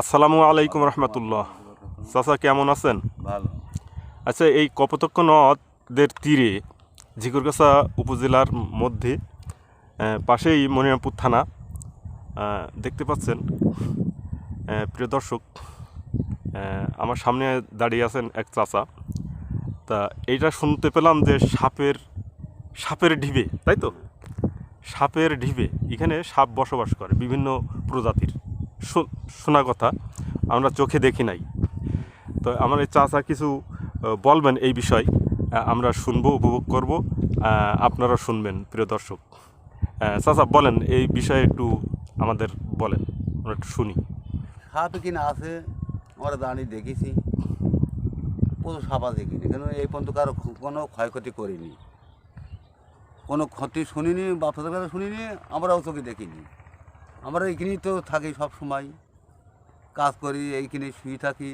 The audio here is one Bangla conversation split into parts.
আসসালামু আলাইকুম রহমতুল্লাহ। চাচা কেমন আছেন? ভালো। আচ্ছা, এই কপোতাক্ষ নদের তীরে ঝিকরগাছা উপজেলার মধ্যে পাশেই মনিরামপুর থানা দেখতে পাচ্ছেন। প্রিয় দর্শক, আমার সামনে দাঁড়িয়ে আছেন এক চাচা। তা এইটা শুনতে পেলাম যে সাপের ঢিবে, তাই তো? সাপের ঢিবে এখানে সাপ বসবাস করে বিভিন্ন প্রজাতির, শোনা কথা, আমরা চোখে দেখি নাই। তো আমার এই চাচা কিছু বলবেন এই বিষয়, আমরা শুনবো, উপভোগ করব, আপনারা শুনবেন। প্রিয় দর্শক, চাচা বলেন এই বিষয়ে একটু আমাদের বলেন, আমরা একটু শুনি। সাপ কিনা আছে, আমরা দাঁড়িয়ে দেখেছি, প্রচুর সাপ আছে কিনে, কেন এই পর্যন্ত কারো কোনো ক্ষয়ক্ষতি করিনি, কোনো ক্ষতি শুনিনি, বাচ্চাদের কথা শুনিনি, আমরাও চোখে দেখিনি। আমরা এইখানেই তো থাকি, সব সময় কাজ করি, এইখানে শুয়ে থাকি,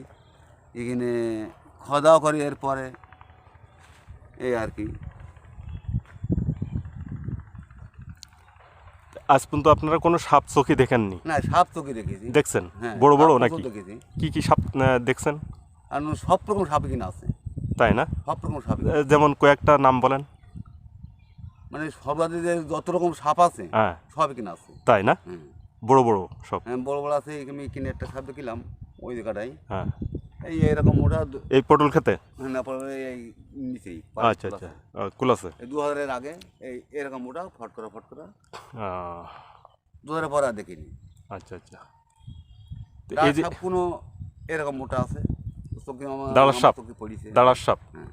এখানে খাওয়া দাওয়া করি, এরপরে এই আর কি। আজ পর্যন্ত আপনারা কোনো সাপ চোখে দেখেননি? না, সাপ চোখে দেখেছি। দেখছেন? হ্যাঁ, বড় বড় সাপ নাকি? দেখেছি। কি কি সাপ দেখছেন? আর সব রকম সাপ কিনা আছে। তাই না? সব রকম সাপ, যেমন কয়েকটা নাম বলেন। মানে সর্বাধিক যত রকম সাপ আছে, হ্যাঁ, সব কিনা আছে। তাই না? হুম, বড় বড় সব? হ্যাঁ, বড় বড় আছে। আমি কিনে একটা সাপ কিনলাম ওই জায়গাটাই, হ্যাঁ, এই এরকম ওটা এই পটল খেতে? না পড়ে এই নিচেই। আচ্ছা আচ্ছা, কুলাসে। এই 2000-এর আগে এই এরকম ওটা ফটকরা আহ, 2000-এর পরে আর দেখিনি। আচ্ছা আচ্ছা। তো দাঁড় এই যে সাপ কোনো এরকম মোটা আছে, চোখে দাঁড়ার সাপ, চোখে পড়িছে। দাঁড়ার সাপ হ্যাঁ,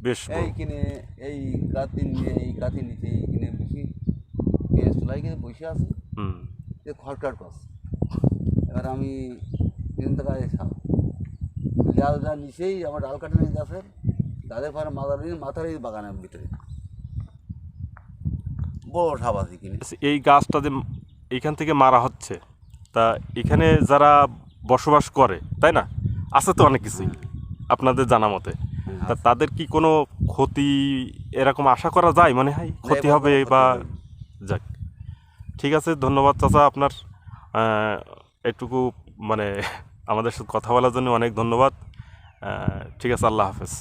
বেশ বড়। এই কিনে এই গাতির নিয়ে এই গাতির নিচে কিনে বেশি পেঁয়াজ তোলাই কিনে বসে আছে, হুম, যে খটখট করছে। এবার আমি তিন টাকায় সাপ ডালটা নিচেই, আমার ডাল কাটে নিয়ে গাছের ডালের পরে মাথার এই বাগানের ভিতরে বড় সাপ আছে কিনে। এই গাছটা যে এইখান থেকে মারা হচ্ছে, তা এখানে যারা বসবাস করে, তাই না, আছে তো অনেক কিছুই আপনাদের জানা মতে, তা তাদের কি কোনো ক্ষতি এরকম আশা করা যায়? মনে হয় ক্ষতি হবে বা যাক, ঠিক আছে। ধন্যবাদ চাচা, আপনার এটুকু মানে আমাদের সাথে কথা বলার জন্য অনেক ধন্যবাদ। ঠিক আছে, আল্লাহ হাফেজ।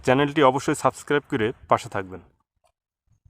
চ্যানেলটি অবশ্যই সাবস্ক্রাইব করে পাশে থাকবেন।